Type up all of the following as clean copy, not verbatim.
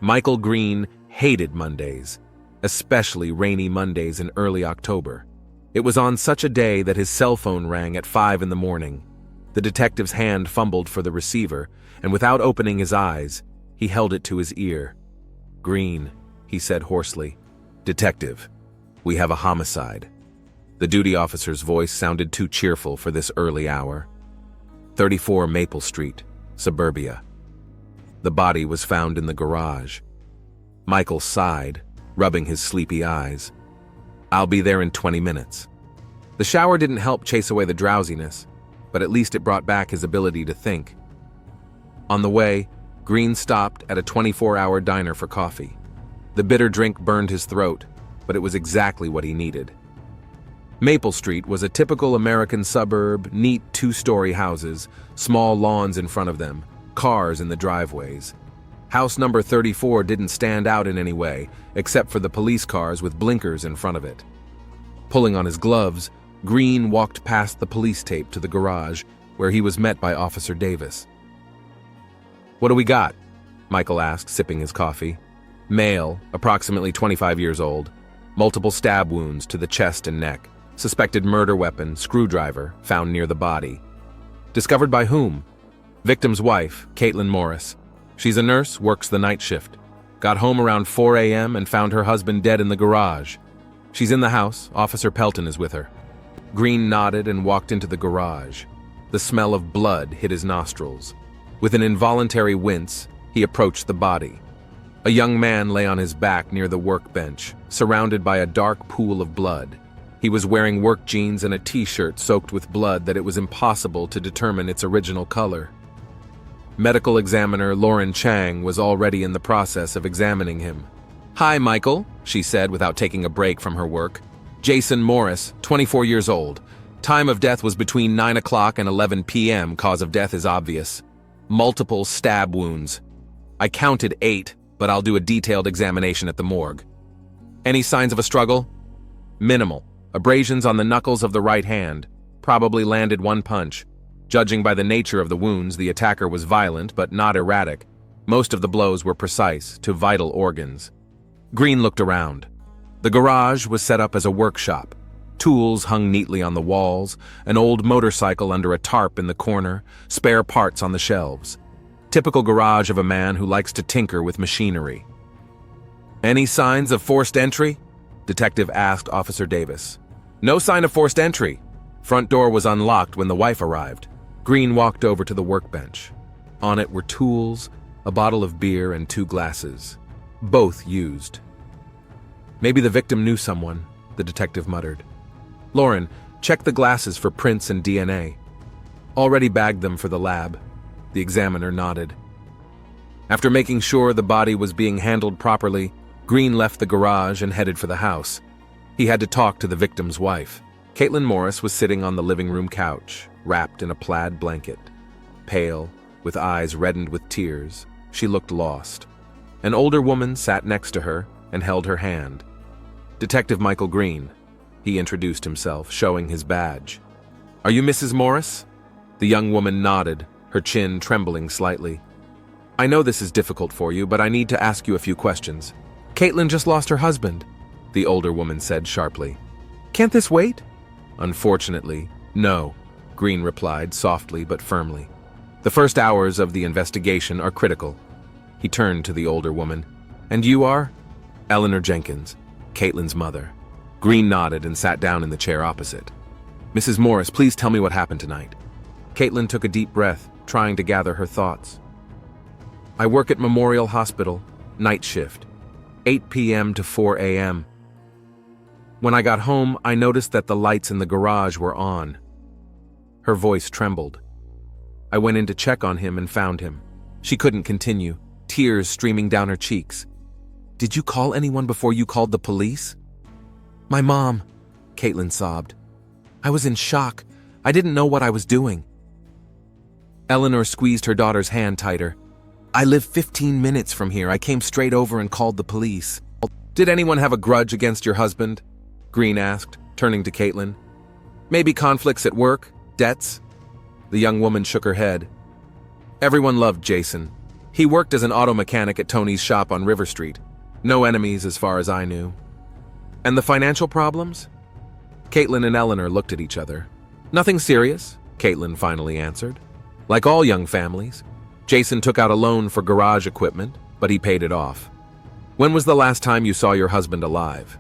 Michael Green hated Mondays, especially rainy Mondays in early October. It was on such a day that his cell phone rang at 5 in the morning. The detective's hand fumbled for the receiver, and without opening his eyes, he held it to his ear. "Green," he said hoarsely. "Detective, we have a homicide." The duty officer's voice sounded too cheerful for this early hour. 34 Maple Street, Suburbia. The body was found in the garage. Michael sighed, rubbing his sleepy eyes. "I'll be there in 20 minutes. The shower didn't help chase away the drowsiness, but at least it brought back his ability to think. On the way, Green stopped at a 24-hour diner for coffee. The bitter drink burned his throat, but it was exactly what he needed. Maple Street was a typical American suburb, neat 2-story houses, small lawns in front of them, cars in the driveways. House number 34 didn't stand out in any way, except for the police cars with blinkers in front of it. Pulling on his gloves, Green walked past the police tape to the garage, where he was met by Officer Davis. "What do we got?" Michael asked, sipping his coffee. "Male, approximately 25 years old. Multiple stab wounds to the chest and neck. Suspected murder weapon, screwdriver, found near the body. Discovered by whom? Victim's wife, Caitlin Morris. She's a nurse, works the night shift. Got home around 4 a.m. and found her husband dead in the garage. She's in the house. Officer Pelton is with her." Green nodded and walked into the garage. The smell of blood hit his nostrils. With an involuntary wince, he approached the body. A young man lay on his back near the workbench, surrounded by a dark pool of blood. He was wearing work jeans and a t-shirt soaked with blood that it was impossible to determine its original color. Medical examiner Lauren Chang was already in the process of examining him. "Hi, Michael," she said without taking a break from her work. "Jason Morris, 24 years old. Time of death was between 9 o'clock and 11 p.m. Cause of death is obvious. Multiple stab wounds. I counted 8, but I'll do a detailed examination at the morgue. Any signs of a struggle? Minimal. Abrasions on the knuckles of the right hand. Probably landed one punch. Judging by the nature of the wounds, the attacker was violent but not erratic. Most of the blows were precise, to vital organs." Green looked around. The garage was set up as a workshop. Tools hung neatly on the walls, an old motorcycle under a tarp in the corner, spare parts on the shelves. Typical garage of a man who likes to tinker with machinery. "Any signs of forced entry?" Detective asked Officer Davis. "No sign of forced entry. Front door was unlocked when the wife arrived." Green walked over to the workbench. On it were tools, a bottle of beer, and 2 glasses. Both used. "Maybe the victim knew someone," the detective muttered. "Lauren, check the glasses for prints and DNA." "Already bagged them for the lab." The examiner nodded. After making sure the body was being handled properly, Green left the garage and headed for the house. He had to talk to the victim's wife. Caitlin Morris was sitting on the living room couch, wrapped in a plaid blanket. Pale, with eyes reddened with tears, she looked lost. An older woman sat next to her and held her hand. "Detective Michael Green," he introduced himself, showing his badge. "Are you Mrs. Morris?" The young woman nodded, her chin trembling slightly. "I know this is difficult for you, but I need to ask you a few questions." "Caitlin just lost her husband," the older woman said sharply. "Can't this wait?" "Unfortunately, no," Green replied softly but firmly. "The first hours of the investigation are critical." He turned to the older woman. "And you are?" "Eleanor Jenkins, Caitlin's mother." Green nodded and sat down in the chair opposite. "Mrs. Morris, please tell me what happened tonight." Caitlin took a deep breath, trying to gather her thoughts. "I work at Memorial Hospital, night shift, 8 p.m. to 4 a.m. When I got home, I noticed that the lights in the garage were on." Her voice trembled. "I went in to check on him and found him." She couldn't continue, tears streaming down her cheeks. "Did you call anyone before you called the police?" "My mom," Caitlin sobbed. "I was in shock. I didn't know what I was doing." Eleanor squeezed her daughter's hand tighter. "I live 15 minutes from here. I came straight over and called the police." "Did anyone have a grudge against your husband?" Green asked, turning to Caitlin. "Maybe conflicts at work? Debts?" The young woman shook her head. "Everyone loved Jason. He worked as an auto mechanic at Tony's shop on River Street. No enemies as far as I knew. And the financial problems? Caitlin and Eleanor looked at each other. Nothing serious, Caitlin finally answered. Like all young families, Jason took out a loan for garage equipment, but he paid it off. When was the last time you saw your husband alive?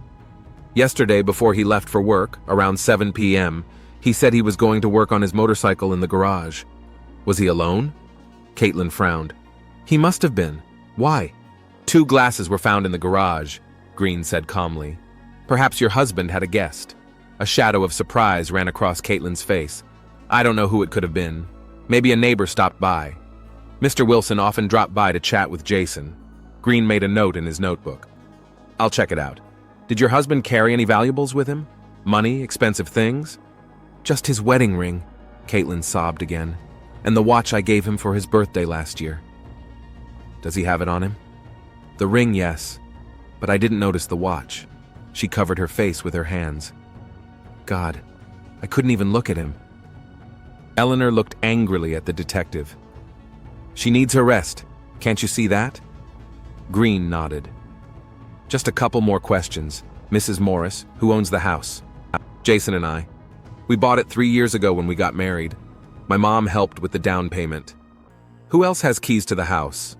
Yesterday, before he left for work, around 7 p.m., he said he was going to work on his motorcycle in the garage. Was he alone? Caitlin frowned. He must have been. Why? 2 glasses were found in the garage, Green said calmly. Perhaps your husband had a guest. A shadow of surprise ran across Caitlin's face. I don't know who it could have been. Maybe a neighbor stopped by. Mr. Wilson often dropped by to chat with Jason. Green made a note in his notebook. I'll check it out. Did your husband carry any valuables with him? Money, expensive things? Just his wedding ring, Caitlin sobbed again, and the watch I gave him for his birthday last year. Does he have it on him? The ring, yes, but I didn't notice the watch. She covered her face with her hands. God, I couldn't even look at him. Eleanor looked angrily at the detective. She needs her rest. Can't you see that? Green nodded. Just a couple more questions. Mrs. Morris, who owns the house? Jason and I. We bought it 3 years ago when we got married. My mom helped with the down payment. Who else has keys to the house?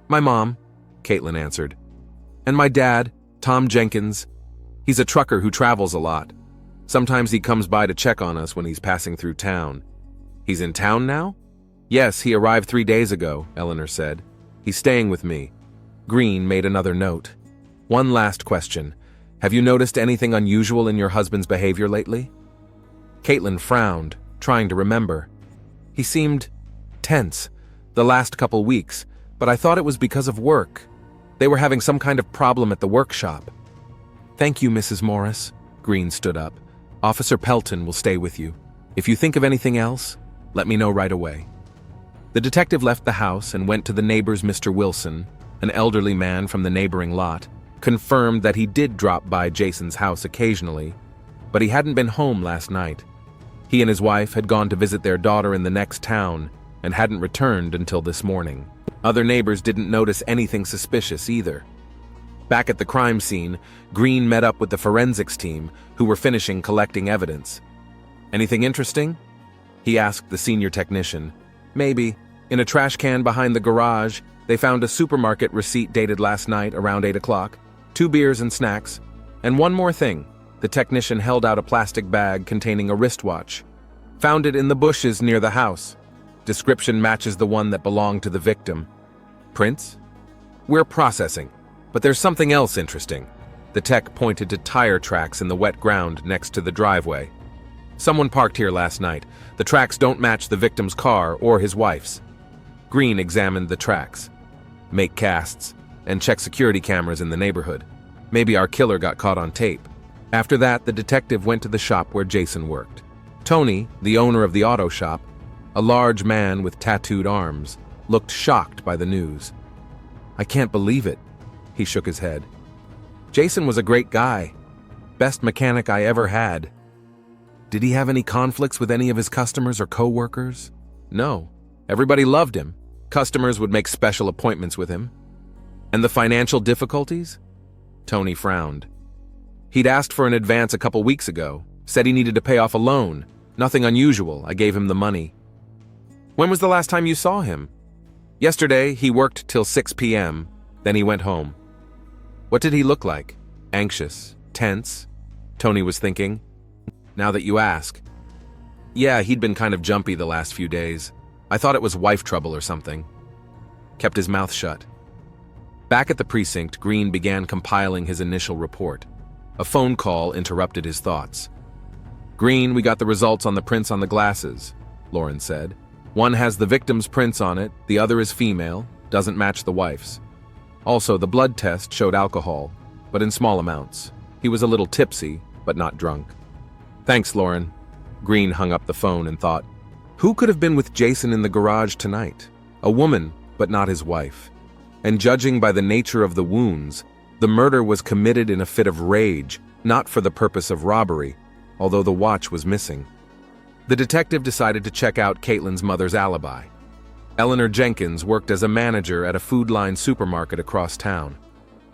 My mom, Caitlin answered. And my dad, Tom Jenkins. He's a trucker who travels a lot. Sometimes he comes by to check on us when he's passing through town. He's in town now? Yes, he arrived 3 days ago, Eleanor said. He's staying with me. Green made another note. One last question. Have you noticed anything unusual in your husband's behavior lately? Caitlin frowned, trying to remember. He seemed tense the last couple weeks, but I thought it was because of work. They were having some kind of problem at the workshop. Thank you, Mrs. Morris. Green stood up. Officer Pelton will stay with you. If you think of anything else, let me know right away. The detective left the house and went to the neighbor's Mr. Wilson, an elderly man from the neighboring lot, confirmed that he did drop by Jason's house occasionally, but he hadn't been home last night. He and his wife had gone to visit their daughter in the next town and hadn't returned until this morning. Other neighbors didn't notice anything suspicious either. Back at the crime scene, Green met up with the forensics team, who were finishing collecting evidence. Anything interesting? He asked the senior technician. Maybe. In a trash can behind the garage, they found a supermarket receipt dated last night around 8 o'clock, 2 beers and snacks, and one more thing. The technician held out a plastic bag containing a wristwatch. Found it in the bushes near the house. Description matches the one that belonged to the victim. Prints? We're processing, but there's something else interesting. The tech pointed to tire tracks in the wet ground next to the driveway. Someone parked here last night. The tracks don't match the victim's car or his wife's. Green examined the tracks, make casts, and check security cameras in the neighborhood. Maybe our killer got caught on tape. After that, the detective went to the shop where Jason worked. Tony, the owner of the auto shop, a large man with tattooed arms, looked shocked by the news. I can't believe it, he shook his head. Jason was a great guy. Best mechanic I ever had. Did he have any conflicts with any of his customers or co-workers? No. Everybody loved him. Customers would make special appointments with him. And the financial difficulties? Tony frowned. He'd asked for an advance a couple weeks ago, said he needed to pay off a loan. Nothing unusual, I gave him the money. When was the last time you saw him? Yesterday, he worked till 6 p.m., then he went home. What did he look like? Anxious? Tense? Tony was thinking. Now that you ask. Yeah, he'd been kind of jumpy the last few days. I thought it was wife trouble or something. Kept his mouth shut. Back at the precinct, Green began compiling his initial report. A phone call interrupted his thoughts. Green, we got the results on the prints on the glasses, Lauren said. One has the victim's prints on it, the other is female, doesn't match the wife's. Also, the blood test showed alcohol, but in small amounts. He was a little tipsy, but not drunk. Thanks, Lauren. Green hung up the phone and thought, who could have been with Jason in the garage tonight? A woman, but not his wife. And judging by the nature of the wounds, the murder was committed in a fit of rage, not for the purpose of robbery, although the watch was missing. The detective decided to check out Caitlin's mother's alibi. Eleanor Jenkins worked as a manager at a Food Line supermarket across town.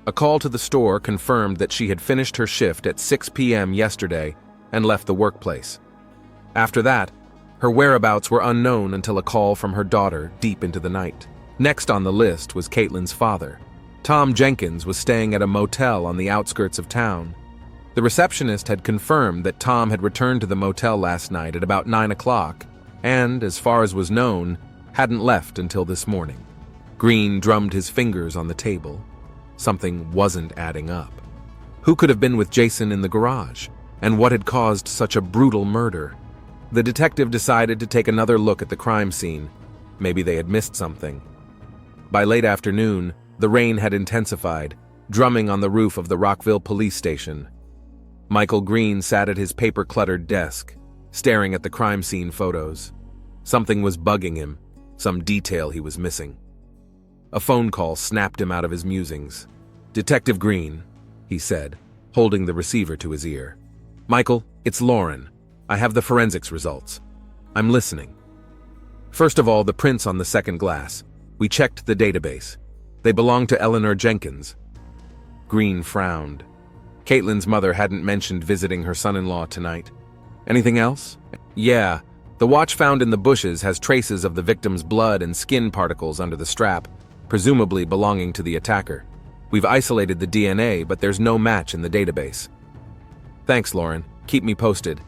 A call to the store confirmed that she had finished her shift at 6 p.m. yesterday and left the workplace. After that, her whereabouts were unknown until a call from her daughter deep into the night. Next on the list was Caitlin's father. Tom Jenkins was staying at a motel on the outskirts of town. The receptionist had confirmed that Tom had returned to the motel last night at about 9 o'clock and, as far as was known, hadn't left until this morning. Green drummed his fingers on the table. Something wasn't adding up. Who could have been with Jason in the garage? And what had caused such a brutal murder? The detective decided to take another look at the crime scene. Maybe they had missed something. By late afternoon, the rain had intensified, drumming on the roof of the Rockville police station. Michael Green sat at his paper-cluttered desk, staring at the crime scene photos. Something was bugging him, some detail he was missing. A phone call snapped him out of his musings. "Detective Green," he said, holding the receiver to his ear. "Michael, it's Lauren. I have the forensics results. I'm listening. First of all, the prints on the second glass. We checked the database. They belong to Eleanor Jenkins." Green frowned. Caitlin's mother hadn't mentioned visiting her son-in-law tonight. "Anything else?" "Yeah. The watch found in the bushes has traces of the victim's blood and skin particles under the strap, presumably belonging to the attacker. We've isolated the DNA, but there's no match in the database." "Thanks, Lauren. Keep me posted."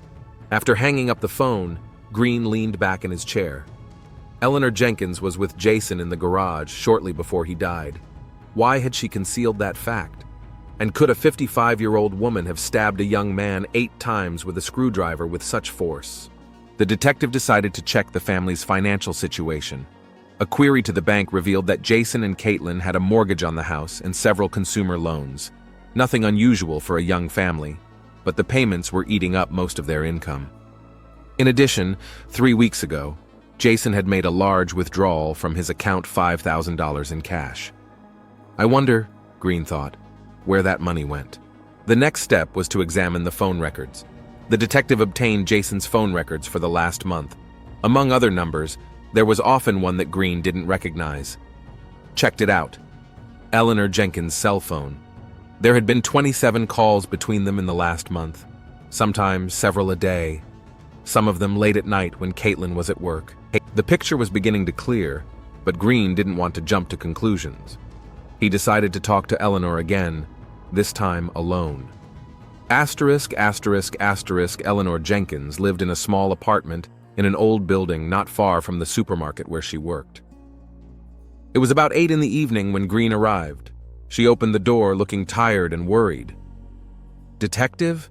After hanging up the phone, Green leaned back in his chair. Eleanor Jenkins was with Jason in the garage shortly before he died. Why had she concealed that fact? And could a 55-year-old woman have stabbed a young man 8 times with a screwdriver with such force? The detective decided to check the family's financial situation. A query to the bank revealed that Jason and Caitlin had a mortgage on the house and several consumer loans. Nothing unusual for a young family, but the payments were eating up most of their income. In addition, 3 weeks ago, Jason had made a large withdrawal from his account, $5,000 in cash. I wonder, Green thought, where that money went. The next step was to examine the phone records. The detective obtained Jason's phone records for the last month. Among other numbers, there was often one that Green didn't recognize. Checked it out. Eleanor Jenkins' cell phone. There had been 27 calls between them in the last month, sometimes several a day, some of them late at night when Caitlin was at work. The picture was beginning to clear, but Green didn't want to jump to conclusions. He decided to talk to Eleanor again, this time alone. Eleanor Jenkins lived in a small apartment in an old building not far from the supermarket where she worked. It was about 8 in the evening when Green arrived. She opened the door looking tired and worried. "Detective?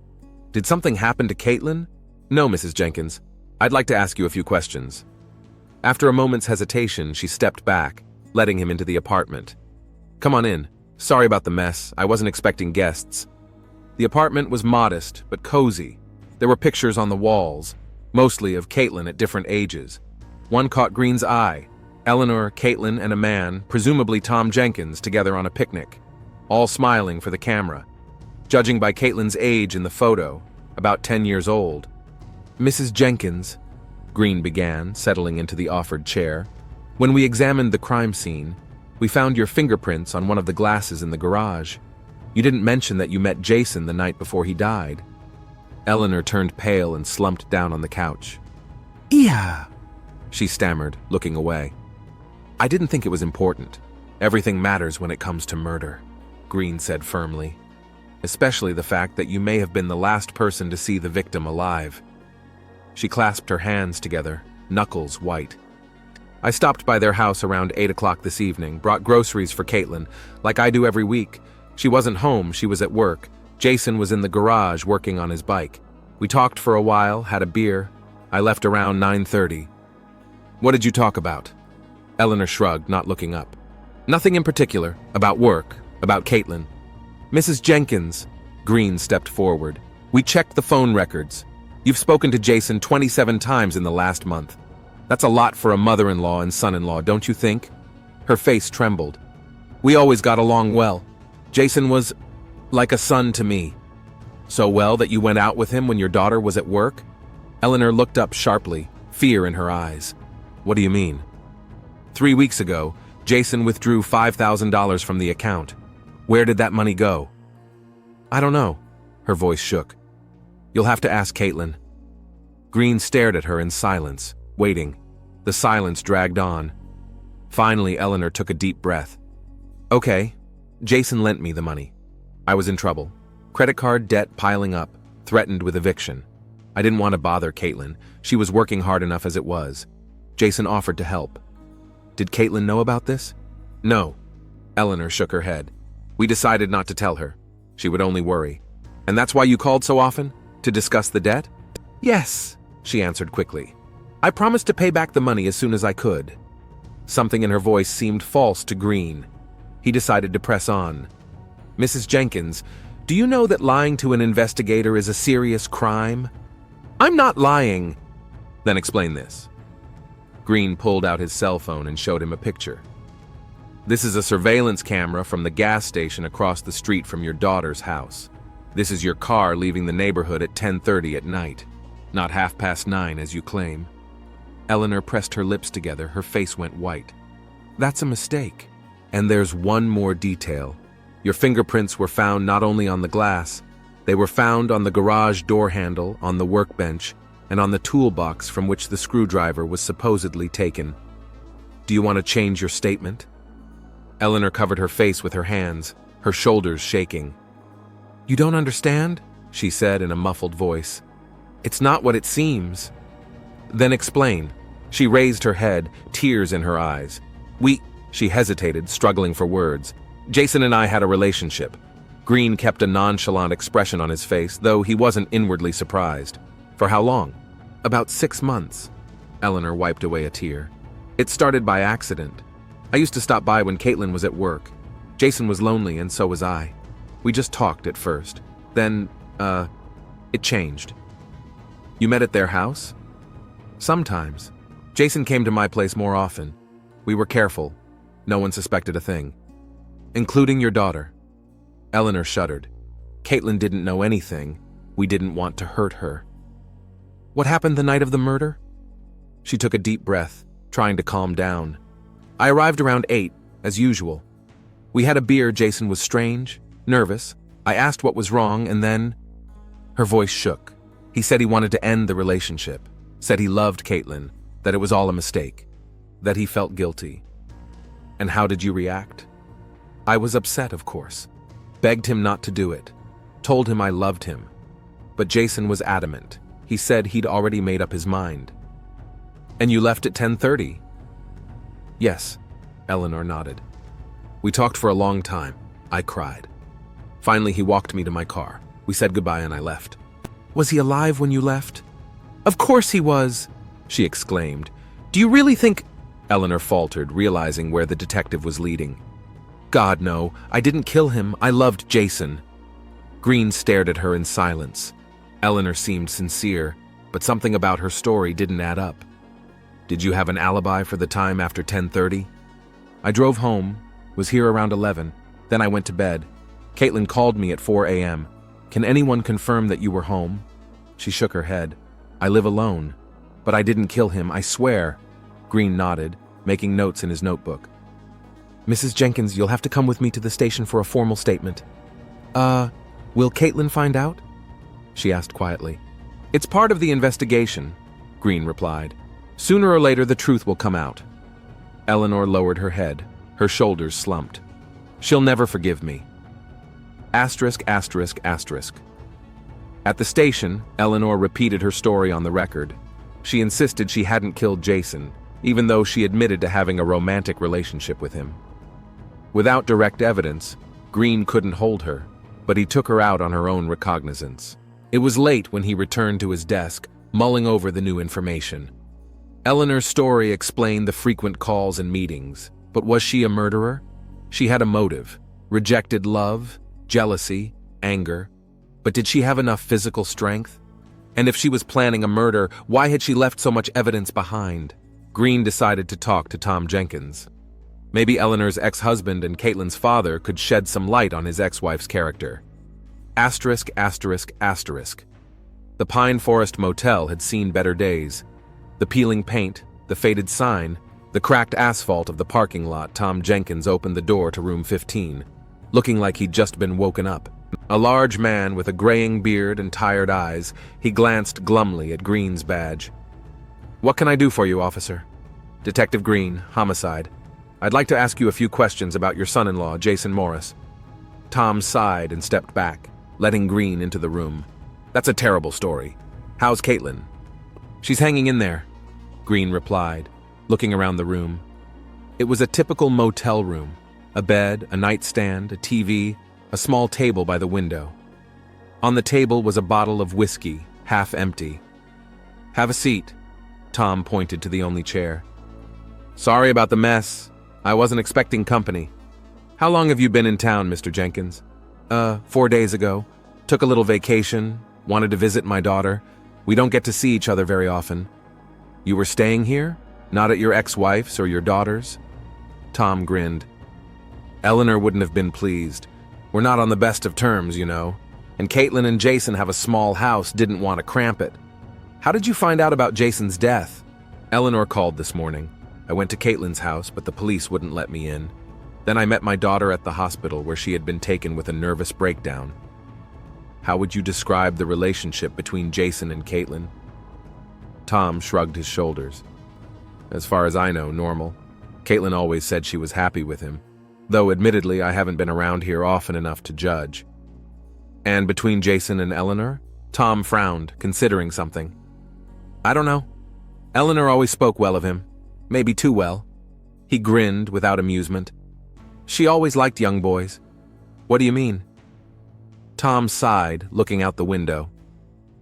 Did something happen to Caitlin?" "No, Mrs. Jenkins. I'd like to ask you a few questions." After a moment's hesitation, she stepped back, letting him into the apartment. "Come on in. Sorry about the mess. I wasn't expecting guests." The apartment was modest, but cozy. There were pictures on the walls, mostly of Caitlin at different ages. One caught Green's eye. Eleanor, Caitlin, and a man, presumably Tom Jenkins, together on a picnic, all smiling for the camera. Judging by Caitlin's age in the photo, about 10 years old. "Mrs. Jenkins," Green began, settling into the offered chair, "when we examined the crime scene, we found your fingerprints on one of the glasses in the garage. You didn't mention that you met Jason the night before he died." Eleanor turned pale and slumped down on the couch. "Yeah," she stammered, looking away. "I didn't think it was important. Everything matters when it comes to murder," Green said firmly. "Especially the fact that you may have been the last person to see the victim alive." She clasped her hands together, knuckles white. "I stopped by their house around 8 o'clock this evening, brought groceries for Caitlin, like I do every week. She wasn't home, she was at work. Jason was in the garage working on his bike. We talked for a while, had a beer. I left around 9:30. "What did you talk about?" Eleanor shrugged, not looking up. "Nothing in particular. About work. About Caitlin." "Mrs. Jenkins," Green stepped forward. "We checked the phone records. You've spoken to Jason 27 times in the last month. That's a lot for a mother-in-law and son-in-law, don't you think?" Her face trembled. "We always got along well. Jason was like a son to me." "So well that you went out with him when your daughter was at work?" Eleanor looked up sharply, fear in her eyes. "What do you mean?" 3 weeks ago, Jason withdrew $5,000 from the account. Where did that money go? I don't know. Her voice shook. You'll have to ask Caitlin. Green stared at her in silence, waiting. The silence dragged on. Finally, Eleanor took a deep breath. Okay, Jason lent me the money. I was in trouble. Credit card debt piling up, threatened with eviction. I didn't want to bother Caitlin. She was working hard enough as it was. Jason offered to help. Did Caitlin know about this? No. Eleanor shook her head. We decided not to tell her. She would only worry. And that's why you called so often? To discuss the debt? Yes, she answered quickly. I promised to pay back the money as soon as I could. Something in her voice seemed false to Green. He decided to press on. Mrs. Jenkins, do you know that lying to an investigator is a serious crime? I'm not lying. Then explain this. Green pulled out his cell phone and showed him a picture. This is a surveillance camera from the gas station across the street from your daughter's house. This is your car leaving the neighborhood at 10:30 at night, not 9:30 as you claim. Eleanor pressed her lips together, her face went white. That's a mistake. And there's one more detail. Your fingerprints were found not only on the glass, they were found on the garage door handle, on the workbench, and on the toolbox from which the screwdriver was supposedly taken. Do you want to change your statement? Eleanor covered her face with her hands, her shoulders shaking. You don't understand? She said in a muffled voice. It's not what it seems. Then explain. She raised her head, tears in her eyes. She hesitated, struggling for words. Jason and I had a relationship. Green kept a nonchalant expression on his face, though he wasn't inwardly surprised. For how long? About 6 months. Eleanor wiped away a tear. It started by accident. I used to stop by when Caitlin was at work. Jason was lonely and so was I. We just talked at first. Then, it changed. You met at their house? Sometimes. Jason came to my place more often. We were careful. No one suspected a thing. Including your daughter. Eleanor shuddered. Caitlin didn't know anything. We didn't want to hurt her. What happened the night of the murder? She took a deep breath, trying to calm down. I arrived around 8, as usual. We had a beer. Jason was strange, nervous. I asked what was wrong, and then... Her voice shook. He said he wanted to end the relationship, said he loved Caitlin, that it was all a mistake, that he felt guilty. And how did you react? I was upset, of course. Begged him not to do it. Told him I loved him. But Jason was adamant. He said he'd already made up his mind. And you left at 10:30? Yes, Eleanor nodded. We talked for a long time. I cried. Finally, he walked me to my car. We said goodbye and I left. Was he alive when you left? Of course he was, she exclaimed. Do you really think... Eleanor faltered, realizing where the detective was leading. God, no. I didn't kill him. I loved Jason. Green stared at her in silence. Eleanor seemed sincere, but something about her story didn't add up. Did you have an alibi for the time after 10:30? I drove home, was here around 11, then I went to bed. Caitlin called me at 4 a.m. Can anyone confirm that you were home? She shook her head. I live alone. But I didn't kill him, I swear. Green nodded, making notes in his notebook. Mrs. Jenkins, you'll have to come with me to the station for a formal statement. Will Caitlin find out? She asked quietly. It's part of the investigation, Green replied. Sooner or later the truth will come out. Eleanor lowered her head, her shoulders slumped. She'll never forgive me. Asterisk, asterisk, asterisk. At the station, Eleanor repeated her story on the record. She insisted she hadn't killed Jason, even though she admitted to having a romantic relationship with him. Without direct evidence, Green couldn't hold her, but he took her out on her own recognizance. It was late when he returned to his desk, mulling over the new information. Eleanor's story explained the frequent calls and meetings, but was she a murderer? She had a motive, rejected love, jealousy, anger, but did she have enough physical strength? And if she was planning a murder, why had she left so much evidence behind? Green decided to talk to Tom Jenkins. Maybe Eleanor's ex-husband and Caitlin's father could shed some light on his ex-wife's character. Asterisk, asterisk, asterisk. The Pine Forest Motel had seen better days. The peeling paint, the faded sign, The cracked asphalt of the parking lot, Tom Jenkins opened the door to room 15, looking like he'd just been woken up. A large man with a graying beard and tired eyes, he glanced glumly at Green's badge. "What can I do for you, officer?" "Detective Green, homicide. I'd like to ask you a few questions about your son-in-law, Jason Morris." Tom sighed and stepped back, letting Green into the room. "That's a terrible story. How's Caitlin?" "She's hanging in there," Green replied, looking around the room. It was a typical motel room. A bed, a nightstand, a TV, a small table by the window. On the table was a bottle of whiskey, half empty. "Have a seat," Tom pointed to the only chair. "Sorry about the mess. I wasn't expecting company. How long have you been in town, Mr. Jenkins?" 4 days ago. Took a little vacation, wanted to visit my daughter. We don't get to see each other very often." "You were staying here? Not at your ex-wife's or your daughter's?" Tom grinned. "Eleanor wouldn't have been pleased. We're not on the best of terms, you know. And Caitlin and Jason have a small house, didn't want to cramp it." "How did you find out about Jason's death?" "Eleanor called this morning. I went to Caitlin's house, but the police wouldn't let me in. Then I met my daughter at the hospital where she had been taken with a nervous breakdown." "How would you describe the relationship between Jason and Caitlin?" Tom shrugged his shoulders. "As far as I know, normal. Caitlin always said she was happy with him, though admittedly I haven't been around here often enough to judge." "And between Jason and Eleanor?" Tom frowned, considering something. "I don't know. Eleanor always spoke well of him. Maybe too well." He grinned without amusement. "She always liked young boys." "What do you mean?" Tom sighed, looking out the window.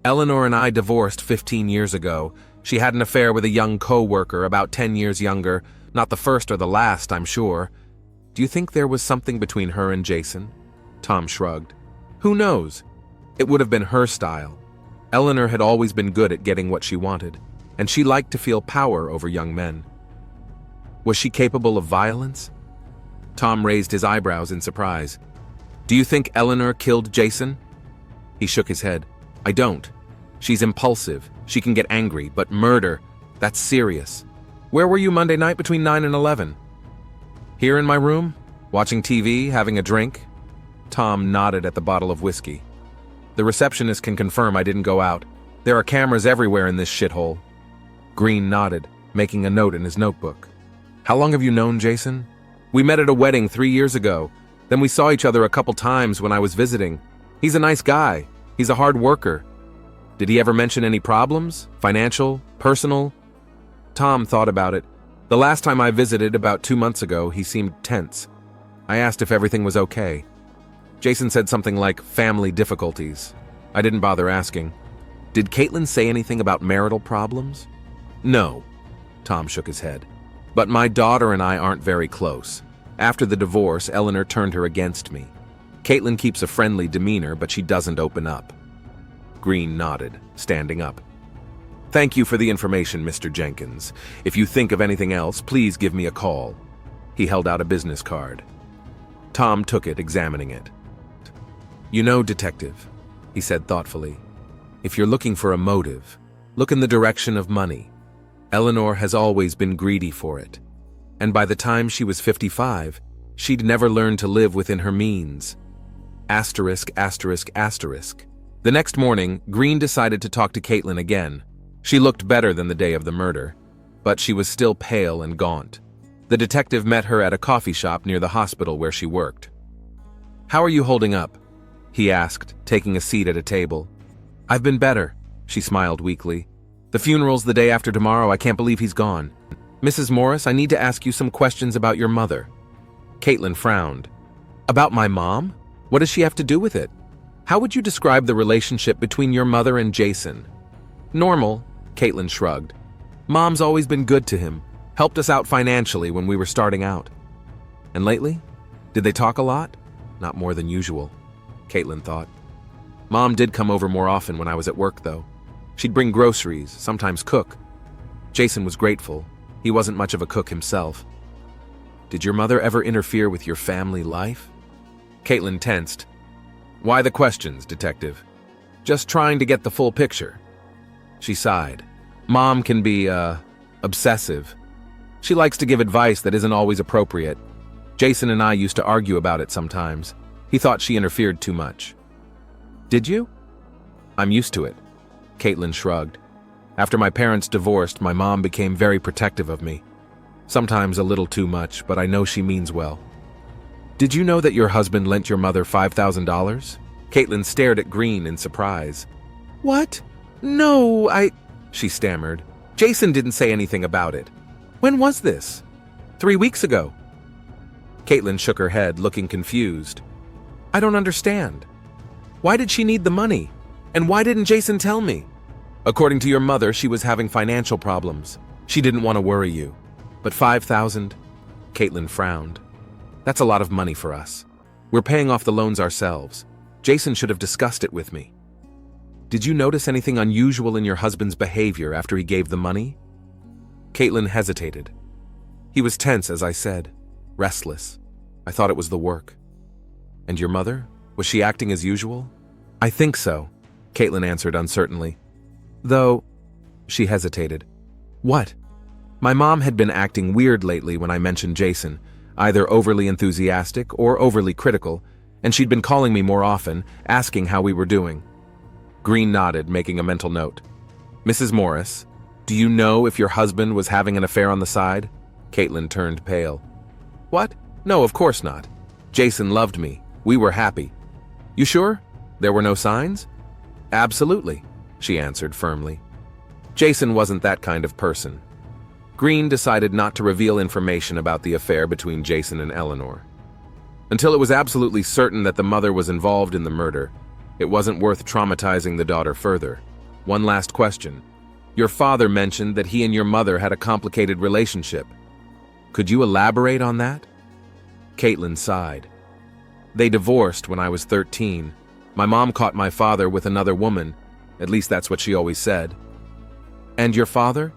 "Eleanor and I divorced 15 years ago. She had an affair with a young co-worker about 10 years younger. Not the first or the last, I'm sure. Do you think there was something between her and Jason?" Tom shrugged. "Who knows? It would have been her style. Eleanor had always been good at getting what she wanted, and she liked to feel power over young men." "Was she capable of violence?" Tom raised his eyebrows in surprise. "Do you think Eleanor killed Jason?" He shook his head. "I don't. She's impulsive. She can get angry, but murder, that's serious." "Where were you Monday night between 9 and 11? "Here in my room, watching TV, having a drink." Tom nodded at the bottle of whiskey. "The receptionist can confirm I didn't go out. There are cameras everywhere in this shithole." Green nodded, making a note in his notebook. "How long have you known Jason?" "We met at a wedding 3 years ago. Then we saw each other a couple times when I was visiting. He's a nice guy. He's a hard worker." "Did he ever mention any problems? Financial? Personal?" Tom thought about it. "The last time I visited, about 2 months ago, he seemed tense. I asked if everything was okay. Jason said something like family difficulties. I didn't bother asking." "Did Caitlin say anything about marital problems?" "No." Tom shook his head. "But my daughter and I aren't very close. After the divorce, Eleanor turned her against me. Caitlin keeps a friendly demeanor, but she doesn't open up." Green nodded, standing up. "Thank you for the information, Mr. Jenkins. If you think of anything else, please give me a call." He held out a business card. Tom took it, examining it. "You know, Detective," he said thoughtfully, "if you're looking for a motive, look in the direction of money. Eleanor has always been greedy for it. And by the time she was 55, she'd never learned to live within her means." Asterisk, asterisk, asterisk. The next morning, Green decided to talk to Caitlin again. She looked better than the day of the murder, but she was still pale and gaunt. The detective met her at a coffee shop near the hospital where she worked. "How are you holding up?" he asked, taking a seat at a table. "I've been better," she smiled weakly. "The funeral's the day after tomorrow. I can't believe he's gone. Mrs. Morris, I need to ask you some questions about your mother." Caitlin frowned. "About my mom? What does she have to do with it? How would you describe the relationship between your mother and Jason?" "Normal," Caitlin shrugged. "Mom's always been good to him, helped us out financially when we were starting out." "And lately? Did they talk a lot?" "Not more than usual," Caitlin thought. "Mom did come over more often when I was at work, though. She'd bring groceries, sometimes cook. Jason was grateful. He wasn't much of a cook himself." "Did your mother ever interfere with your family life?" Caitlin tensed. "Why the questions, Detective?" "Just trying to get the full picture." She sighed. "Mom can be, obsessive." She likes to give advice that isn't always appropriate. Jason and I used to argue about it sometimes. He thought she interfered too much. Did you? I'm used to it. Caitlin shrugged. After my parents divorced, my mom became very protective of me. Sometimes a little too much, but I know she means well. Did you know that your husband lent your mother $5,000? Caitlin stared at Green in surprise. What? No, she stammered. Jason didn't say anything about it. When was this? 3 weeks ago. Caitlin shook her head, looking confused. I don't understand. Why did she need the money? And why didn't Jason tell me? According to your mother, she was having financial problems. She didn't want to worry you. But $5,000? Caitlin frowned. That's a lot of money for us. We're paying off the loans ourselves. Jason should have discussed it with me. Did you notice anything unusual in your husband's behavior after he gave the money? Caitlin hesitated. He was tense, as I said, restless. I thought it was the work. And your mother? Was she acting as usual? I think so, Caitlin answered uncertainly. Though, she hesitated. What? My mom had been acting weird lately when I mentioned Jason, either overly enthusiastic or overly critical, and she'd been calling me more often, asking how we were doing. Green nodded, making a mental note. Mrs. Morris, do you know if your husband was having an affair on the side? Caitlin turned pale. What? No, of course not. Jason loved me. We were happy. You sure? There were no signs? Absolutely, she answered firmly. Jason wasn't that kind of person. Green decided not to reveal information about the affair between Jason and Eleanor. Until it was absolutely certain that the mother was involved in the murder, it wasn't worth traumatizing the daughter further. One last question. Your father mentioned that he and your mother had a complicated relationship. Could you elaborate on that? Caitlin sighed. They divorced when I was 13. My mom caught my father with another woman. At least that's what she always said. And your father?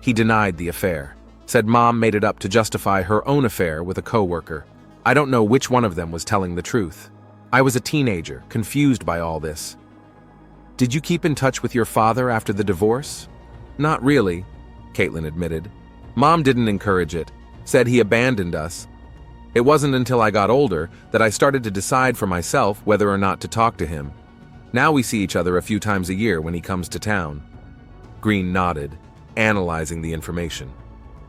He denied the affair. Said Mom made it up to justify her own affair with a coworker. I don't know which one of them was telling the truth. I was a teenager, confused by all this. Did you keep in touch with your father after the divorce? Not really, Caitlin admitted. Mom didn't encourage it, said he abandoned us. It wasn't until I got older that I started to decide for myself whether or not to talk to him. Now we see each other a few times a year when he comes to town. Green nodded, analyzing the information.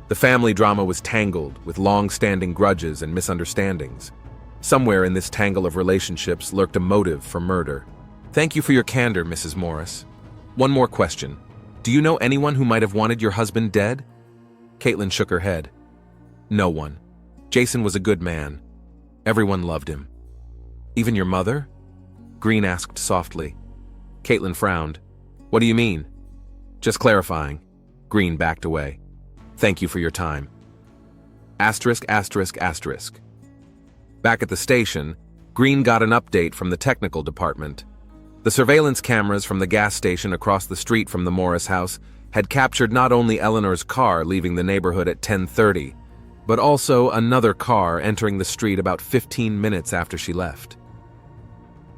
The family drama was tangled with long-standing grudges and misunderstandings. Somewhere in this tangle of relationships lurked a motive for murder. Thank you for your candor, Mrs. Morris. One more question. Do you know anyone who might have wanted your husband dead? Caitlin shook her head. No one. Jason was a good man. Everyone loved him. Even your mother? Green asked softly. Caitlin frowned. What do you mean? Just clarifying. Green backed away. Thank you for your time. Asterisk, asterisk, asterisk. Back at the station, Green got an update from the technical department. The surveillance cameras from the gas station across the street from the Morris house had captured not only Eleanor's car leaving the neighborhood at 10:30, but also another car entering the street about 15 minutes after she left.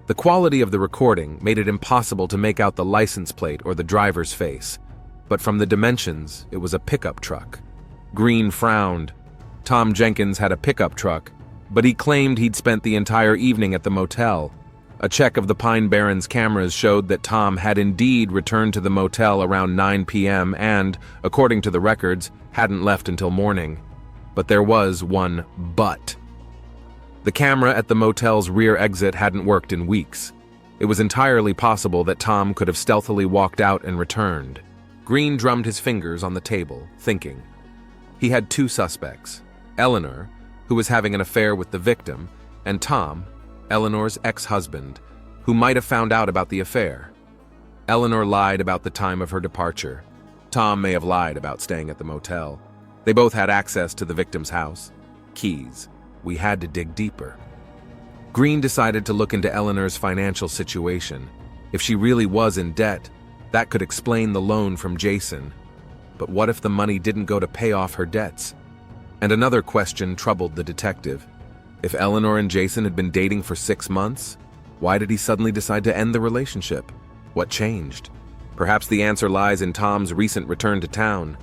The quality of the recording made it impossible to make out the license plate or the driver's face, but from the dimensions, it was a pickup truck. Green frowned. Tom Jenkins had a pickup truck, but he claimed he'd spent the entire evening at the motel. A check of the Pine Barrens cameras showed that Tom had indeed returned to the motel around 9 p.m. and, according to the records, hadn't left until morning. But there was one but. The camera at the motel's rear exit hadn't worked in weeks. It was entirely possible that Tom could have stealthily walked out and returned. Green drummed his fingers on the table, thinking. He had two suspects, Eleanor, who was having an affair with the victim, and Tom, Eleanor's ex-husband, who might have found out about the affair. Eleanor lied about the time of her departure. Tom may have lied about staying at the motel. They both had access to the victim's house. Keys. We had to dig deeper. Green decided to look into Eleanor's financial situation. If she really was in debt, that could explain the loan from Jason. But what if the money didn't go to pay off her debts? And another question troubled the detective. If Eleanor and Jason had been dating for 6 months, why did he suddenly decide to end the relationship? What changed? Perhaps the answer lies in Tom's recent return to town.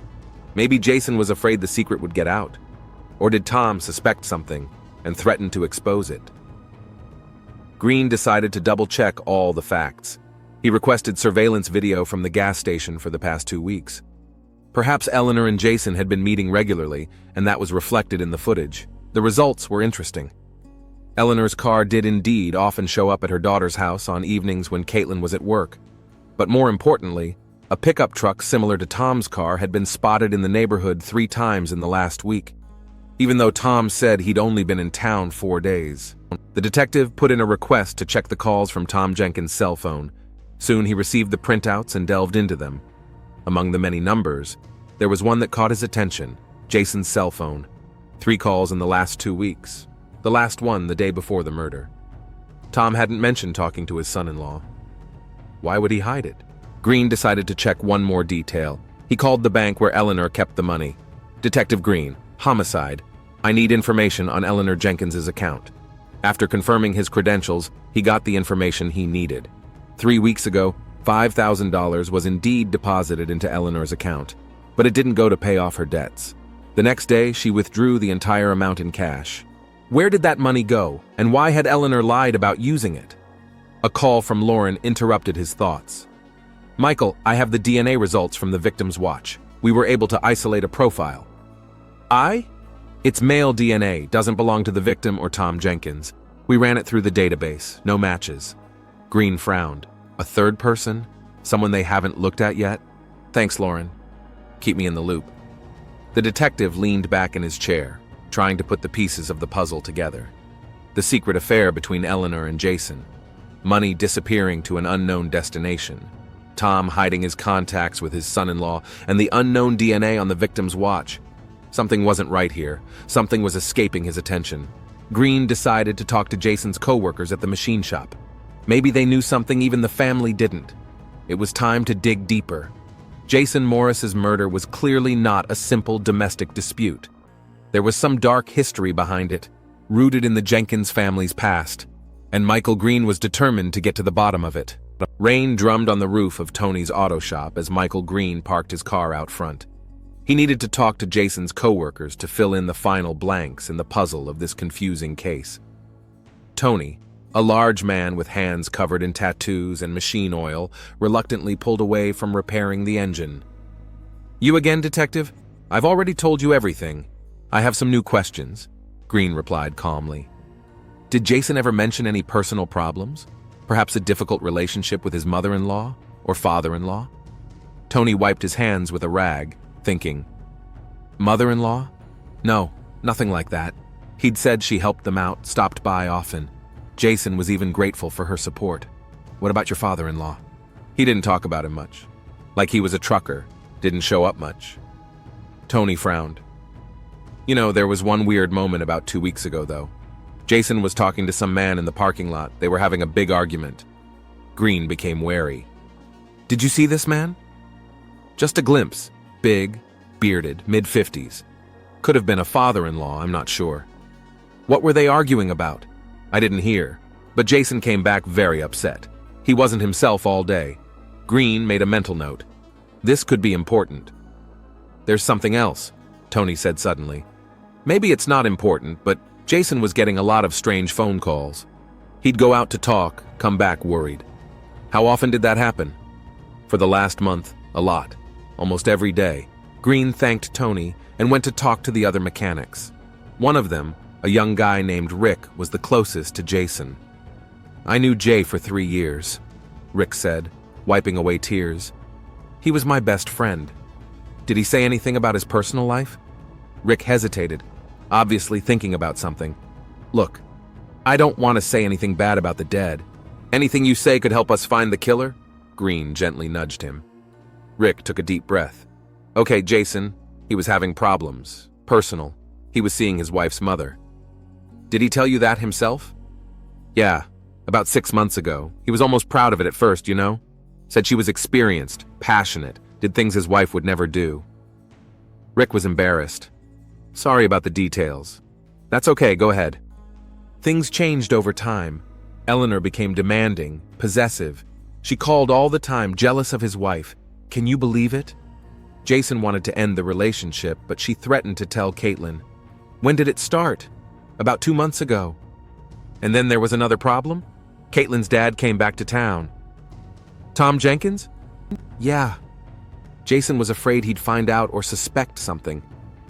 Maybe Jason was afraid the secret would get out. Or did Tom suspect something and threaten to expose it? Green decided to double-check all the facts. He requested surveillance video from the gas station for the past 2 weeks. Perhaps Eleanor and Jason had been meeting regularly, and that was reflected in the footage. The results were interesting. Eleanor's car did indeed often show up at her daughter's house on evenings when Caitlin was at work. But more importantly, a pickup truck similar to Tom's car had been spotted in the neighborhood 3 times in the last week, even though Tom said he'd only been in town 4 days. The detective put in a request to check the calls from Tom Jenkins' cell phone. Soon he received the printouts and delved into them. Among the many numbers, there was one that caught his attention: Jason's cell phone. 3 calls in the last 2 weeks. The last one the day before the murder. Tom hadn't mentioned talking to his son-in-law. Why would he hide it? Green decided to check one more detail. He called the bank where Eleanor kept the money. Detective Green, homicide. I need information on Eleanor Jenkins's account. After confirming his credentials, he got the information he needed. 3 weeks ago, $5,000 was indeed deposited into Eleanor's account, but it didn't go to pay off her debts. The next day, she withdrew the entire amount in cash. Where did that money go, and why had Eleanor lied about using it? A call from Lauren interrupted his thoughts. Michael, I have the DNA results from the victim's watch. We were able to isolate a profile. It's male DNA, doesn't belong to the victim or Tom Jenkins. We ran it through the database, no matches. Green frowned. A third person? Someone they haven't looked at yet? Thanks, Lauren. Keep me in the loop. The detective leaned back in his chair, trying to put the pieces of the puzzle together. The secret affair between Eleanor and Jason. Money disappearing to an unknown destination. Tom hiding his contacts with his son-in-law, and the unknown DNA on the victim's watch. Something wasn't right here. Something was escaping his attention. Green decided to talk to Jason's co-workers at the machine shop. Maybe they knew something even the family didn't. It was time to dig deeper. Jason Morris's murder was clearly not a simple domestic dispute. There was some dark history behind it, rooted in the Jenkins family's past, and Michael Green was determined to get to the bottom of it. Rain drummed on the roof of Tony's auto shop as Michael Green parked his car out front. He needed to talk to Jason's co-workers to fill in the final blanks in the puzzle of this confusing case. Tony, a large man with hands covered in tattoos and machine oil, reluctantly pulled away from repairing the engine. You again, detective? I've already told you everything. I have some new questions, Green replied calmly. Did Jason ever mention any personal problems? Perhaps a difficult relationship with his mother-in-law or father-in-law? Tony wiped his hands with a rag, thinking, mother-in-law? No, nothing like that. He'd said she helped them out, stopped by often. Jason was even grateful for her support. What about your father-in-law? He didn't talk about him much. Like he was a trucker, didn't show up much. Tony frowned. You know, there was one weird moment about 2 weeks ago, though. Jason was talking to some man in the parking lot. They were having a big argument. Green became wary. Did you see this man? Just a glimpse. Big, bearded, mid-50s. Could have been a father-in-law, I'm not sure. What were they arguing about? I didn't hear, but Jason came back very upset. He wasn't himself all day. Green made a mental note. This could be important. There's something else, Tony said suddenly. Maybe it's not important, but Jason was getting a lot of strange phone calls. He'd go out to talk, come back worried. How often did that happen? For the last month, a lot. Almost every day. Green thanked Tony and went to talk to the other mechanics. One of them, a young guy named Rick, was the closest to Jason. I knew Jay for 3 years, Rick said, wiping away tears. He was my best friend. Did he say anything about his personal life? Rick hesitated, obviously thinking about something. Look, I don't want to say anything bad about the dead. Anything you say could help us find the killer? Green gently nudged him. Rick took a deep breath. Okay, Jason, he was having problems. Personal. He was seeing his wife's mother. Did he tell you that himself? Yeah, about 6 months ago. He was almost proud of it at first, you know? Said she was experienced, passionate, did things his wife would never do. Rick was embarrassed. Sorry about the details. That's okay, go ahead. Things changed over time. Eleanor became demanding, possessive. She called all the time, jealous of his wife. Can you believe it? Jason wanted to end the relationship, but she threatened to tell Caitlin. When did it start? About 2 months ago. And then there was another problem? Caitlin's dad came back to town. Tom Jenkins? Yeah. Jason was afraid he'd find out or suspect something,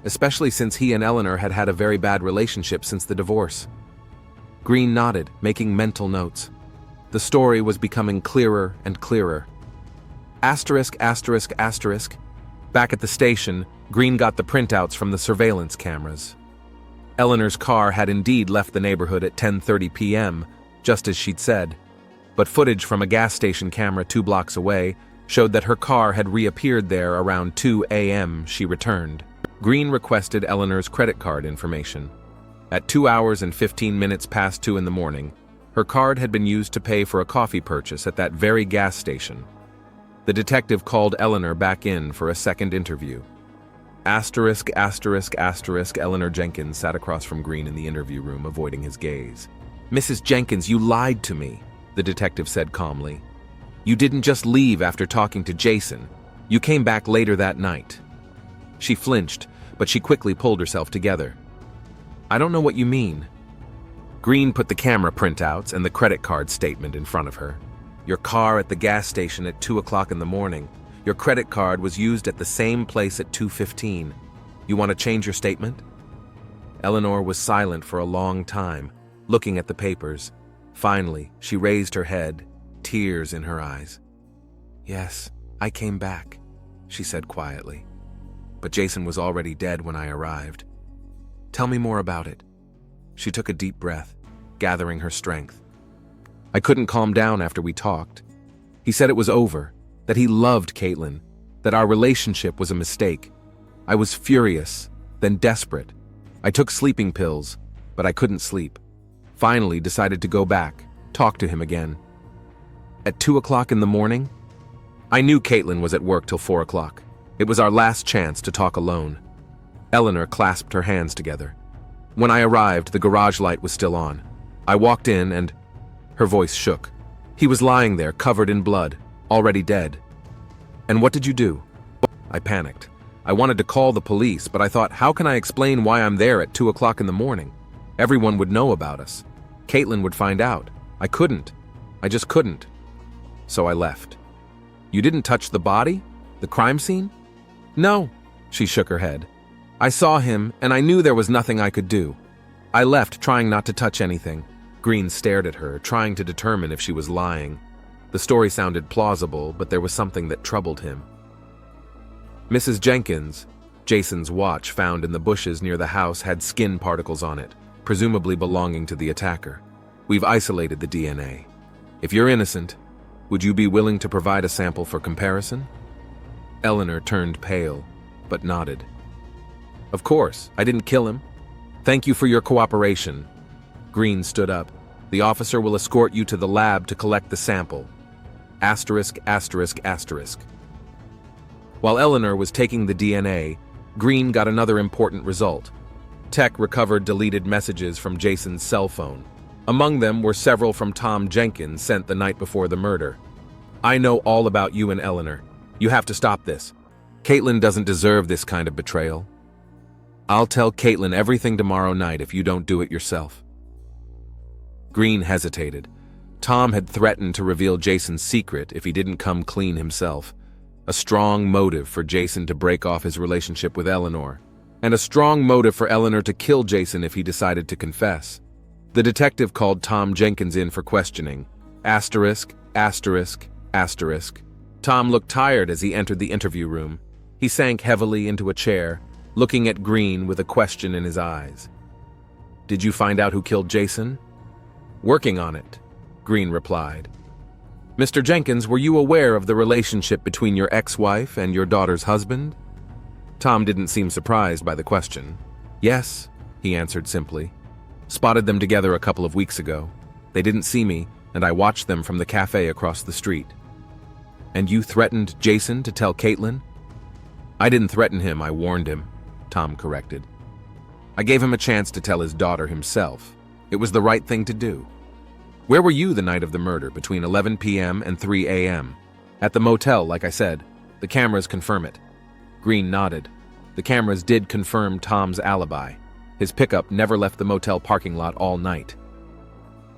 especially since he and Eleanor had had a very bad relationship since the divorce. Green nodded, making mental notes. The story was becoming clearer and clearer. Asterisk, asterisk, asterisk. Back at the station, Green got the printouts from the surveillance cameras. Eleanor's car had indeed left the neighborhood at 10:30 p.m., just as she'd said, but footage from a gas station camera 2 blocks away showed that her car had reappeared there around 2 a.m. She returned. Green requested Eleanor's credit card information. At 2 hours and 15 minutes past 2 in the morning, her card had been used to pay for a coffee purchase at that very gas station. The detective called Eleanor back in for a second interview. Asterisk, asterisk, asterisk. Eleanor Jenkins sat across from Green in the interview room, avoiding his gaze. Mrs. Jenkins, you lied to me, the detective said calmly. You didn't just leave after talking to Jason. You came back later that night. She flinched, but she quickly pulled herself together. I don't know what you mean. Green put the camera printouts and the credit card statement in front of her. Your car at the gas station at 2 o'clock in the morning. Your credit card was used at the same place at 2:15. You want to change your statement? Eleanor was silent for a long time, looking at the papers. Finally, she raised her head, tears in her eyes. Yes, I came back, she said quietly. But Jason was already dead when I arrived. Tell me more about it. She took a deep breath, gathering her strength. I couldn't calm down after we talked. He said it was over, that he loved Caitlin, that our relationship was a mistake. I was furious, then desperate. I took sleeping pills, but I couldn't sleep. Finally decided to go back, talk to him again. At 2 o'clock in the morning? I knew Caitlin was at work till 4 o'clock. It was our last chance to talk alone. Eleanor clasped her hands together. When I arrived, the garage light was still on. I walked in and... Her voice shook. He was lying there, covered in blood, already dead. And what did you do? I panicked. I wanted to call the police, but I thought, how can I explain why I'm there at 2 o'clock in the morning? Everyone would know about us. Caitlin would find out. I couldn't. I just couldn't. So I left. You didn't touch the body? The crime scene? No, she shook her head. I saw him, and I knew there was nothing I could do. I left, trying not to touch anything. Green stared at her, trying to determine if she was lying. The story sounded plausible, but there was something that troubled him. Mrs. Jenkins, Jason's watch found in the bushes near the house had skin particles on it, presumably belonging to the attacker. We've isolated the DNA. If you're innocent, would you be willing to provide a sample for comparison? Eleanor turned pale, but nodded. Of course, I didn't kill him. Thank you for your cooperation. Green stood up. The officer will escort you to the lab to collect the sample. Asterisk, asterisk, asterisk. While Eleanor was taking the DNA, Green got another important result. Tech recovered deleted messages from Jason's cell phone. Among them were several from Tom Jenkins sent the night before the murder. I know all about you and Eleanor. You have to stop this. Caitlin doesn't deserve this kind of betrayal. I'll tell Caitlin everything tomorrow night if you don't do it yourself. Green hesitated. Tom had threatened to reveal Jason's secret if he didn't come clean himself. A strong motive for Jason to break off his relationship with Eleanor, and a strong motive for Eleanor to kill Jason if he decided to confess. The detective called Tom Jenkins in for questioning. Asterisk, asterisk, asterisk. Tom looked tired as he entered the interview room. He sank heavily into a chair, looking at Green with a question in his eyes. Did you find out who killed Jason? Working on it, Green replied. Mr. Jenkins, were you aware of the relationship between your ex-wife and your daughter's husband? Tom didn't seem surprised by the question. Yes, he answered simply. Spotted them together a couple of weeks ago. They didn't see me, and I watched them from the cafe across the street. And you threatened Jason to tell Caitlin? I didn't threaten him, I warned him, Tom corrected. I gave him a chance to tell his daughter himself. It was the right thing to do. Where were you the night of the murder, between 11 p.m. and 3 a.m.? At the motel, like I said. The cameras confirm it. Green nodded. The cameras did confirm Tom's alibi. His pickup never left the motel parking lot all night.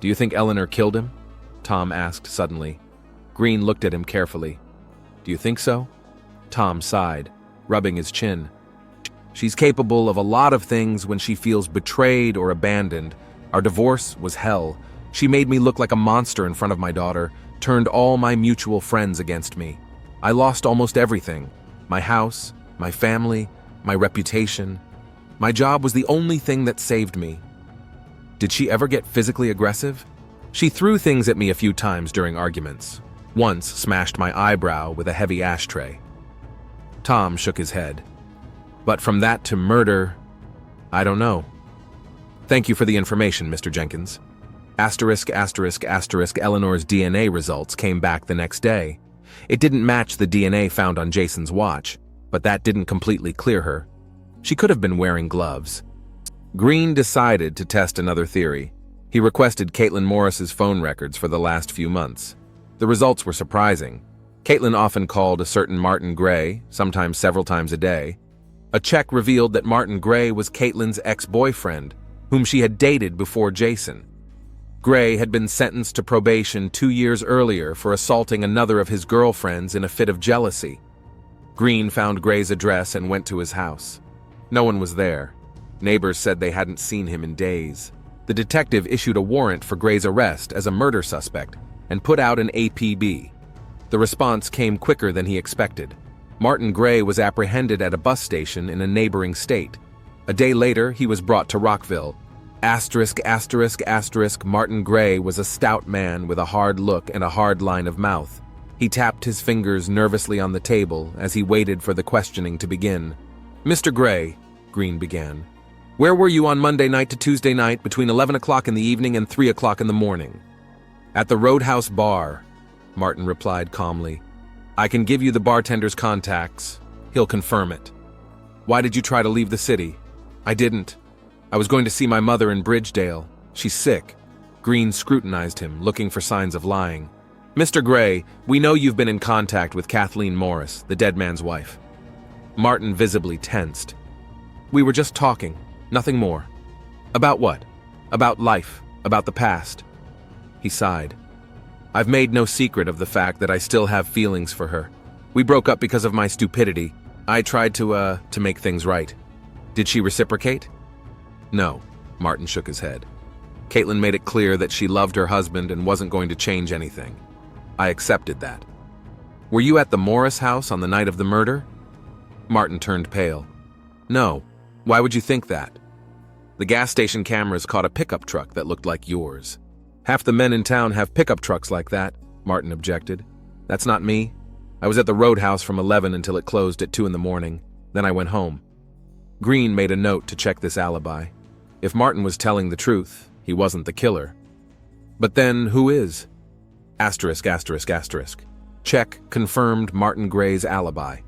"Do you think Eleanor killed him?" Tom asked suddenly. Green looked at him carefully. "Do you think so?" Tom sighed, rubbing his chin. "She's capable of a lot of things when she feels betrayed or abandoned. Our divorce was hell. She made me look like a monster in front of my daughter, turned all my mutual friends against me. I lost almost everything. My house, my family, my reputation. My job was the only thing that saved me." "Did she ever get physically aggressive?" "She threw things at me a few times during arguments. Once smashed my eyebrow with a heavy ashtray." Tom shook his head. "But from that to murder, I don't know." "Thank you for the information, Mr. Jenkins." Eleanor's DNA results came back the next day. It didn't match the DNA found on Jason's watch, but that didn't completely clear her. She could have been wearing gloves. Green decided to test another theory. He requested Caitlin Morris's phone records for the last few months. The results were surprising. Caitlin often called a certain Martin Gray, sometimes several times a day. A check revealed that Martin Gray was Caitlin's ex-boyfriend, whom she had dated before Jason. Gray had been sentenced to probation 2 years earlier for assaulting another of his girlfriends in a fit of jealousy. Green found Gray's address and went to his house. No one was there. Neighbors said they hadn't seen him in days. The detective issued a warrant for Gray's arrest as a murder suspect and put out an APB. The response came quicker than he expected. Martin Gray was apprehended at a bus station in a neighboring state. A day later, he was brought to Rockville. Martin Gray was a stout man with a hard look and a hard line of mouth. He tapped his fingers nervously on the table as he waited for the questioning to begin. "Mr. Gray," Green began, "where were you on Monday night to Tuesday night between 11 o'clock in the evening and 3 o'clock in the morning?" "At the Roadhouse Bar," Martin replied calmly. "I can give you the bartender's contacts. He'll confirm it." "Why did you try to leave the city?" "I didn't. I was going to see my mother in Bridgedale. She's sick." Green scrutinized him, looking for signs of lying. "Mr. Gray, we know you've been in contact with Kathleen Morris, the dead man's wife." Martin visibly tensed. "We were just talking, nothing more." "About what?" "About life, about the past." He sighed. "I've made no secret of the fact that I still have feelings for her. We broke up because of my stupidity. I tried to make things right." "Did she reciprocate?" "No," Martin shook his head. "Caitlin made it clear that she loved her husband and wasn't going to change anything. I accepted that." "Were you at the Morris house on the night of the murder?" Martin turned pale. "No. Why would you think that?" "The gas station cameras caught a pickup truck that looked like yours." "Half the men in town have pickup trucks like that," Martin objected. "That's not me. I was at the Roadhouse from 11 until it closed at 2 in the morning. Then I went home." Green made a note to check this alibi. If Martin was telling the truth, he wasn't the killer. "But then, who is?" Check confirmed Martin Gray's alibi.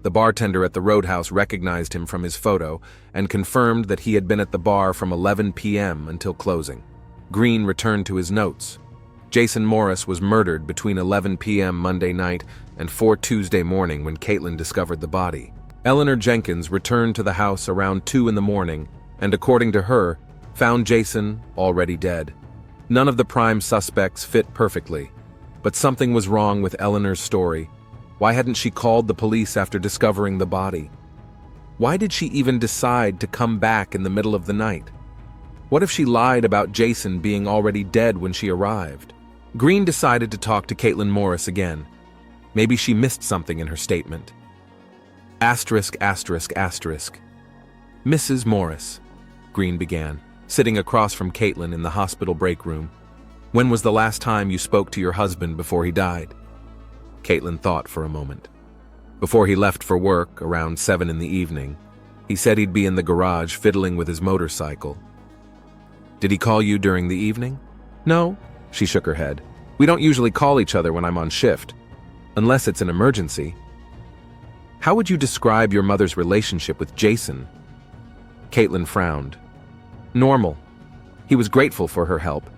The bartender at the Roadhouse recognized him from his photo and confirmed that he had been at the bar from 11 p.m. until closing. Green returned to his notes. Jason Morris was murdered between 11 p.m. Monday night and 4 Tuesday morning when Caitlin discovered the body. Eleanor Jenkins returned to the house around 2 in the morning and, according to her, found Jason already dead. None of the prime suspects fit perfectly, but something was wrong with Eleanor's story. Why hadn't she called the police after discovering the body? Why did she even decide to come back in the middle of the night? What if she lied about Jason being already dead when she arrived? Green decided to talk to Caitlin Morris again. Maybe she missed something in her statement. "Mrs. Morris," Green began, sitting across from Caitlin in the hospital break room. "When was the last time you spoke to your husband before he died?" Caitlin thought for a moment. "Before he left for work, around 7 in the evening. He said he'd be in the garage fiddling with his motorcycle." "Did he call you during the evening?" "No," she shook her head. "We don't usually call each other when I'm on shift, unless it's an emergency." "How would you describe your mother's relationship with Jason?" Caitlin frowned. "Normal. He was grateful for her help.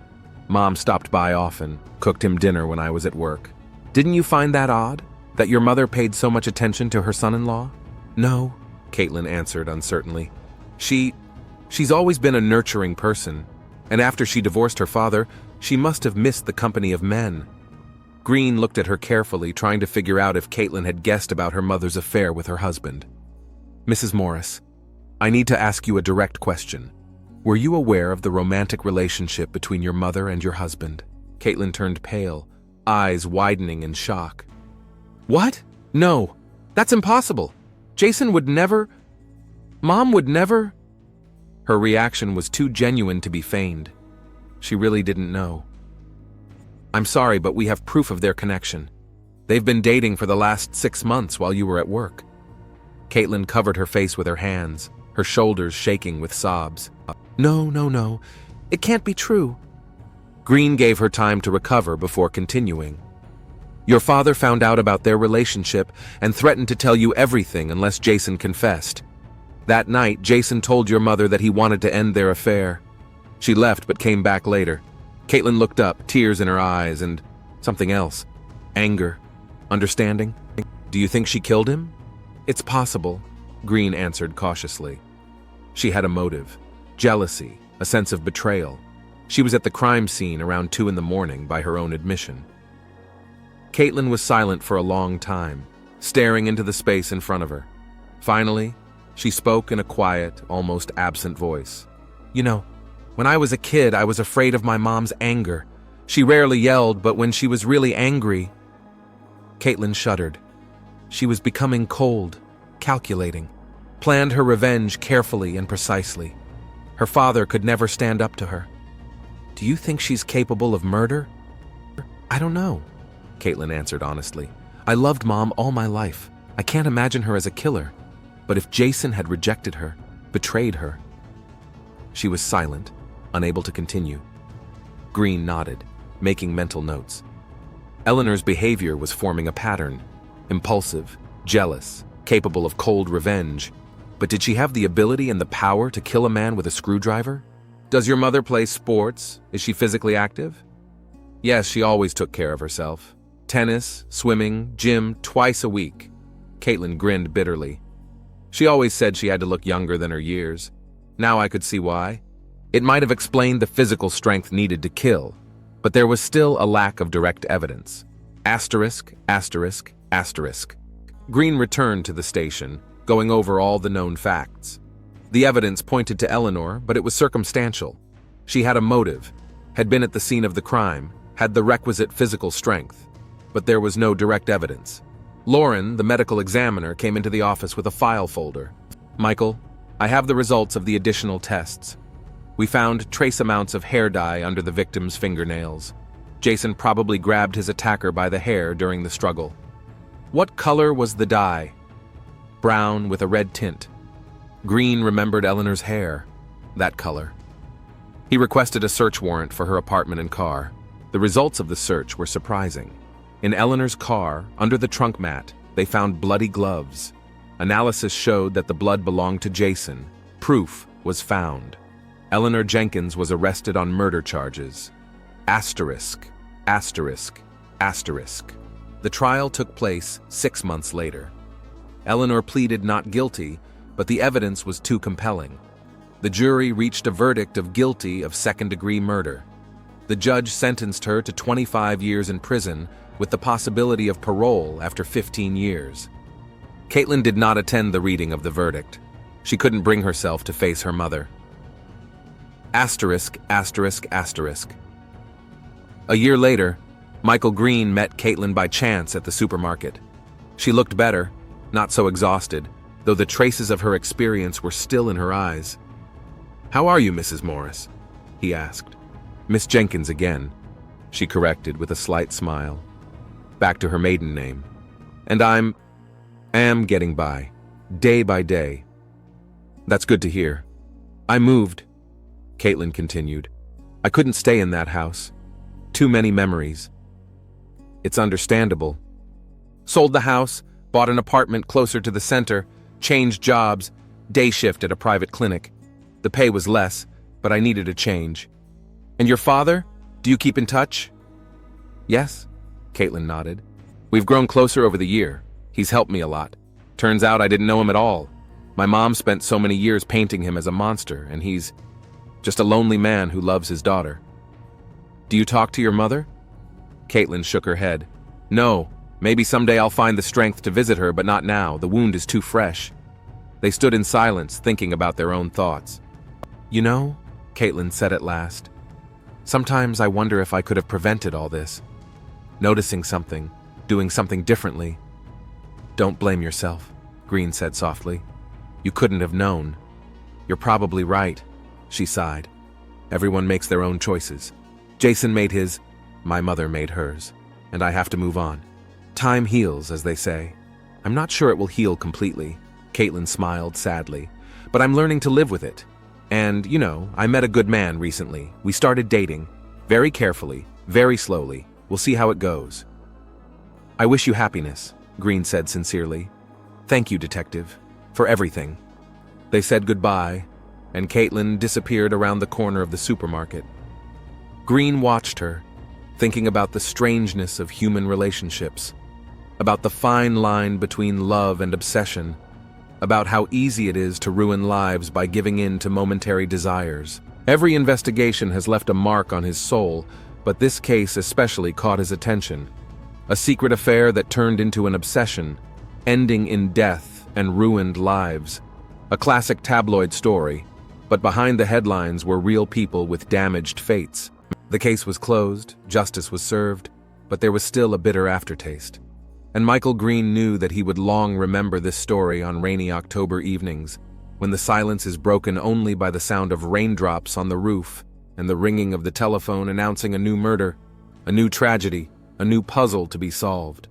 Mom stopped by often, cooked him dinner when I was at work. Didn't you find that odd, that your mother paid so much attention to her son-in-law?" No, Caitlin answered uncertainly. She's always been a nurturing person, and after she divorced her father, she must have missed the company of men. Green looked at her carefully, trying to figure out if Caitlin had guessed about her mother's affair with her husband. Mrs. Morris, I need to ask you a direct question. Were you aware of the romantic relationship between your mother and your husband? Caitlin turned pale, eyes widening in shock. What? No, that's impossible. Jason would never… Mom would never… Her reaction was too genuine to be feigned. She really didn't know. I'm sorry, but we have proof of their connection. They've been dating for the last 6 months while you were at work. Caitlin covered her face with her hands, her shoulders shaking with sobs. No. It can't be true. Green gave her time to recover before continuing. Your father found out about their relationship and threatened to tell you everything unless Jason confessed. That night, Jason told your mother that he wanted to end their affair. She left but came back later. Caitlin looked up, tears in her eyes, and something else. Anger. Understanding. Do you think she killed him? It's possible, Green answered cautiously. She had a motive. Jealousy, a sense of betrayal. She was at the crime scene around 2 a.m. by her own admission. Caitlin was silent for a long time, staring into the space in front of her. Finally, she spoke in a quiet, almost absent voice. You know, when I was a kid, I was afraid of my mom's anger. She rarely yelled, but when she was really angry… Caitlin shuddered. She was becoming cold, calculating, planned her revenge carefully and precisely. Her father could never stand up to her. Do you think she's capable of murder? I don't know, Caitlin answered honestly. I loved Mom all my life. I can't imagine her as a killer. But if Jason had rejected her, betrayed her… She was silent, unable to continue. Green nodded, making mental notes. Eleanor's behavior was forming a pattern. Impulsive, jealous, capable of cold revenge. But did she have the ability and the power to kill a man with a screwdriver? Does your mother play sports? Is she physically active? Yes, she always took care of herself. Tennis, swimming, gym, twice a week. Caitlin grinned bitterly. She always said she had to look younger than her years. Now I could see why. It might have explained the physical strength needed to kill, but there was still a lack of direct evidence. Asterisk, asterisk, asterisk. Green returned to the station, going over all the known facts. The evidence pointed to Eleanor, but it was circumstantial. She had a motive, had been at the scene of the crime, had the requisite physical strength, but there was no direct evidence. Lauren, the medical examiner, came into the office with a file folder. Michael, I have the results of the additional tests. We found trace amounts of hair dye under the victim's fingernails. Jason probably grabbed his attacker by the hair during the struggle. What color was the dye? Brown with a red tint. Green remembered Eleanor's hair, that color. He requested a search warrant for her apartment and car. The results of the search were surprising. In Eleanor's car, under the trunk mat, they found bloody gloves. Analysis showed that the blood belonged to Jason. Proof was found. Eleanor Jenkins was arrested on murder charges. Asterisk, asterisk, asterisk. The trial took place 6 months later. Eleanor pleaded not guilty, but the evidence was too compelling. The jury reached a verdict of guilty of second-degree murder. The judge sentenced her to 25 years in prison with the possibility of parole after 15 years. Caitlin did not attend the reading of the verdict. She couldn't bring herself to face her mother. Asterisk, asterisk, asterisk. A year later, Michael Green met Caitlin by chance at the supermarket. She looked better, not so exhausted, though the traces of her experience were still in her eyes. How are you, Mrs. Morris? He asked. Miss Jenkins again, she corrected with a slight smile. Back to her maiden name. And I am getting by, day by day. That's good to hear. I moved, Caitlin continued. I couldn't stay in that house. Too many memories. It's understandable. Sold the house, bought an apartment closer to the center, changed jobs, day shift at a private clinic. The pay was less, but I needed a change. And your father? Do you keep in touch? Yes, Caitlin nodded. We've grown closer over the year. He's helped me a lot. Turns out I didn't know him at all. My mom spent so many years painting him as a monster, and he's just a lonely man who loves his daughter. Do you talk to your mother? Caitlin shook her head. No, maybe someday I'll find the strength to visit her, but not now. The wound is too fresh. They stood in silence, thinking about their own thoughts. You know, Caitlin said at last, sometimes I wonder if I could have prevented all this. Noticing something, doing something differently. Don't blame yourself, Green said softly. You couldn't have known. You're probably right, she sighed. Everyone makes their own choices. Jason made his, my mother made hers, and I have to move on. Time heals, as they say. I'm not sure it will heal completely, Caitlin smiled sadly, but I'm learning to live with it. And, you know, I met a good man recently. We started dating, very carefully, very slowly. We'll see how it goes. I wish you happiness, Green said sincerely. Thank you, Detective, for everything. They said goodbye, and Caitlin disappeared around the corner of the supermarket. Green watched her, thinking about the strangeness of human relationships, about the fine line between love and obsession, about how easy it is to ruin lives by giving in to momentary desires. Every investigation has left a mark on his soul, but this case especially caught his attention. A secret affair that turned into an obsession, ending in death and ruined lives. A classic tabloid story, but behind the headlines were real people with damaged fates. The case was closed, justice was served, but there was still a bitter aftertaste. And Michael Green knew that he would long remember this story on rainy October evenings, when the silence is broken only by the sound of raindrops on the roof and the ringing of the telephone announcing a new murder, a new tragedy, a new puzzle to be solved.